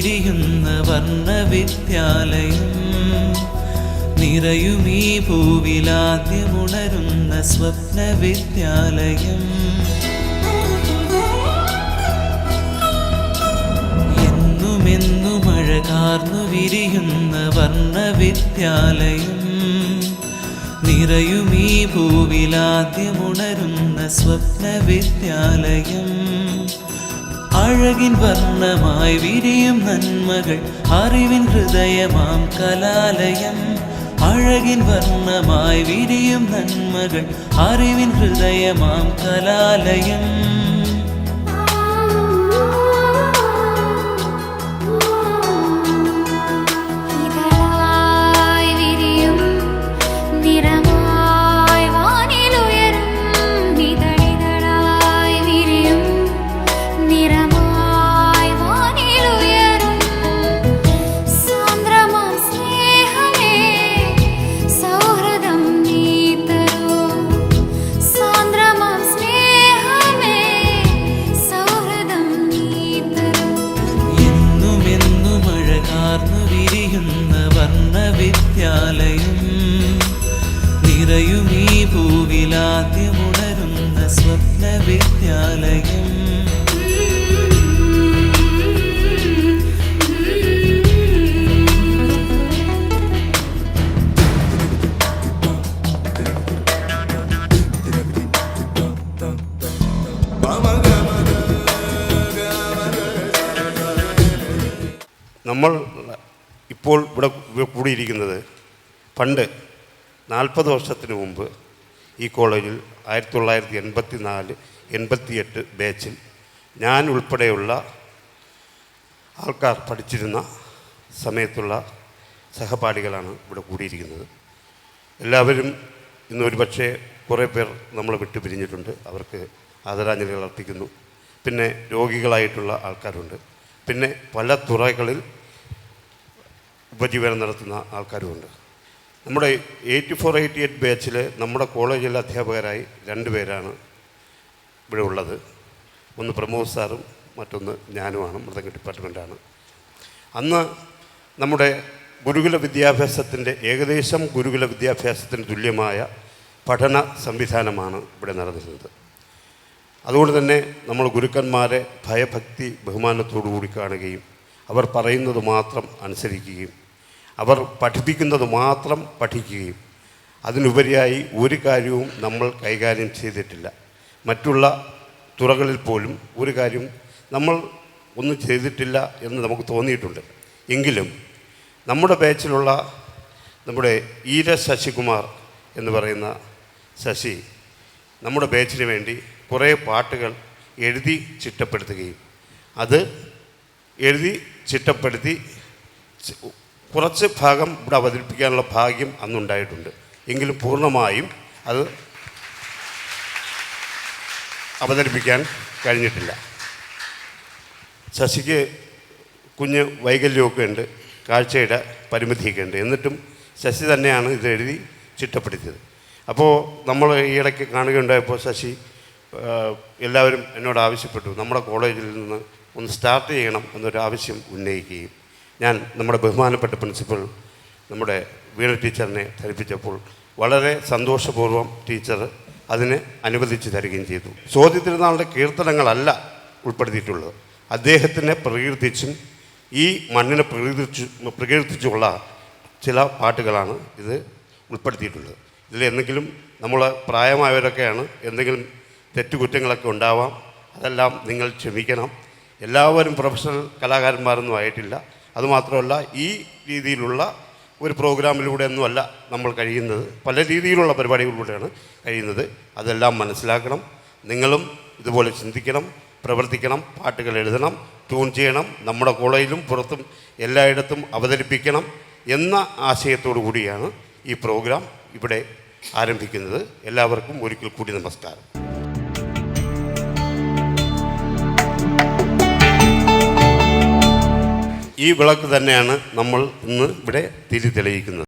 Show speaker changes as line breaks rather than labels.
വിരിയുന്ന വർണ്ണവിദ്യാലയം, നിറയുമീ ഭൂവിലാദ്യമുണരുന്ന സ്വപ്നവിദ്യാലയം. എന്നുമെന്നും അഴകാർന്നു വിരിയുന്ന വർണ്ണവിദ്യാലയം, നിറയുമീ ഭൂവിലാദ്യമുണരുന്ന സ്വപ്നവിദ്യാലയം. അഴകിൻ വർണ്ണമായി വിരിയും നന്മകൾ അറിവിൻ ഹൃദയമാം കലാലയം. അഴകിൻ വർണ്ണമായി വിരിയും നന്മകൾ അറിവിൻ ഹൃദയമാം കലാലയം. വിരിയുന്ന വർണ്ണവിദ്യാലയം, നിറയുമീ ഭൂവിലാദ്യമുണരുന്ന സ്വപ്നവിദ്യാലയം.
നമ്മൾ ഇപ്പോൾ ഇവിടെ കൂടിയിരിക്കുന്നത് പണ്ട് 40 വർഷത്തിന് മുമ്പ് ഈ കോളേജിൽ 1984-88 ബാച്ചിൽ ഞാൻ ഉൾപ്പെടെയുള്ള ആൾക്കാർ പഠിച്ചിരുന്ന സമയത്തുള്ള സഹപാഠികളാണ് ഇവിടെ കൂടിയിരിക്കുന്നത്. എല്ലാവരും ഇന്നൊരു പക്ഷേ കുറേ പേർ നമ്മളെ വിട്ടു പിരിഞ്ഞിട്ടുണ്ട്. അവർക്ക് ആദരാഞ്ജലികൾ അർപ്പിക്കുന്നു. പിന്നെ രോഗികളായിട്ടുള്ള ആൾക്കാരുണ്ട്. പിന്നെ പല തുറകളിൽ ഉപജീവനം നടത്തുന്ന ആൾക്കാരുമുണ്ട്. നമ്മുടെ 84-88 ബാച്ചിൽ നമ്മുടെ കോളേജിലെ അധ്യാപകരായി 2 പേരാണ് ഇവിടെ ഉള്ളത്. ഒന്ന് പ്രമോദ് സാറും മറ്റൊന്ന് ഞാനുമാണ്. മൃദംഗ ഡിപ്പാർട്ട്മെൻറ്റാണ്. അന്ന് നമ്മുടെ ഗുരുകുല വിദ്യാഭ്യാസത്തിൻ്റെ ഏകദേശം ഗുരുകുല വിദ്യാഭ്യാസത്തിന് തുല്യമായ പഠന സംവിധാനമാണ് ഇവിടെ നടന്നിരുന്നത്. അതുകൊണ്ട് തന്നെ നമ്മൾ ഗുരുക്കന്മാരെ ഭയഭക്തി ബഹുമാനത്തോടു കൂടി കാണുകയും അവർ പറയുന്നത് മാത്രം അനുസരിക്കുകയും അവർ പഠിപ്പിക്കുന്നത് മാത്രം പഠിക്കുകയും അതിനുപരിയായി ഒരു കാര്യവും നമ്മൾ കൈകാര്യം ചെയ്തിട്ടില്ല. മറ്റുള്ള തുറകളിൽ പോലും ഒരു കാര്യം നമ്മൾ ഒന്നും ചെയ്തിട്ടില്ല എന്ന് നമുക്ക് തോന്നിയിട്ടുണ്ട്. എങ്കിലും നമ്മുടെ ബാച്ചിലുള്ള നമ്മുടെ ഈര ശശികുമാർ എന്ന് പറയുന്ന ശശി നമ്മുടെ ബാച്ചിന് വേണ്ടി കുറേ പാട്ടുകൾ എഴുതി ചിട്ടപ്പെടുത്തുകയും അത് എഴുതി ചിട്ടപ്പെടുത്തി കുറച്ച് ഭാഗം ഇവിടെ അവതരിപ്പിക്കാനുള്ള ഭാഗ്യം അന്നുണ്ടായിട്ടുണ്ട്. എങ്കിലും പൂർണ്ണമായും അത് അവതരിപ്പിക്കാൻ കഴിഞ്ഞിട്ടില്ല. ശശിക്ക് കുഞ്ഞ് വൈകല്യമൊക്കെ ഉണ്ട്, കാഴ്ചയുടെ പരിമിതിയൊക്കെ ഉണ്ട്. എന്നിട്ടും ശശി തന്നെയാണ് ഇത് എഴുതി ചിട്ടപ്പെടുത്തിയത്. അപ്പോൾ നമ്മൾ ഈയിടയ്ക്ക് കാണുകയുണ്ടായപ്പോൾ ശശി എല്ലാവരും എന്നോട് ആവശ്യപ്പെട്ടു നമ്മുടെ കോളേജിൽ നിന്ന് ഒന്ന് സ്റ്റാർട്ട് ചെയ്യണം എന്നൊരു ആവശ്യം ഉന്നയിക്കുകയും ഞാൻ നമ്മുടെ ബഹുമാനപ്പെട്ട പ്രിൻസിപ്പൽ നമ്മുടെ വീണ ടീച്ചറിനെ ധരിപ്പിച്ചപ്പോൾ വളരെ സന്തോഷപൂർവ്വം ടീച്ചർ അതിന് അനുവദിച്ച് തരികയും ചെയ്തു. ചോദ്യത്തിരുന്നാളുടെ കീർത്തനങ്ങളല്ല ഉൾപ്പെടുത്തിയിട്ടുള്ളത്. അദ്ദേഹത്തിനെ പ്രകീർത്തിച്ചും ഈ മണ്ണിനെ പ്രകീർത്തിച്ചുള്ള ചില പാട്ടുകളാണ് ഇത് ഉൾപ്പെടുത്തിയിട്ടുള്ളത്. ഇതിൽ എന്തെങ്കിലും നമ്മൾ പ്രായമായവരൊക്കെയാണ്, എന്തെങ്കിലും തെറ്റുകുറ്റങ്ങളൊക്കെ ഉണ്ടാവാം. അതെല്ലാം നിങ്ങൾ ക്ഷമിക്കണം. എല്ലാവരും പ്രൊഫഷണൽ കലാകാരന്മാരൊന്നും ആയിട്ടില്ല. അതുമാത്രമല്ല ഈ രീതിയിലുള്ള ഒരു പ്രോഗ്രാമിലൂടെ ഒന്നുമല്ല നമ്മൾ കഴിയുന്നത്, പല രീതിയിലുള്ള പരിപാടികളിലൂടെയാണ് കഴിയുന്നത്. അതെല്ലാം മനസ്സിലാക്കണം. നിങ്ങളും ഇതുപോലെ ചിന്തിക്കണം, പ്രവർത്തിക്കണം, പാട്ടുകൾ എഴുതണം, ട്യൂൺ ചെയ്യണം, നമ്മുടെ കോളേജിലും പുറത്തും എല്ലായിടത്തും അവതരിപ്പിക്കണം എന്ന ആശയത്തോടു കൂടിയാണ് ഈ പ്രോഗ്രാം ഇവിടെ ആരംഭിക്കുന്നത്. എല്ലാവർക്കും ഒരിക്കൽ കൂടി നമസ്കാരം. ഈ വിളക്ക് തന്നെയാണ് നമ്മൾ ഇന്ന് ഇവിടെ തിരി തെളിയിക്കുന്നത്.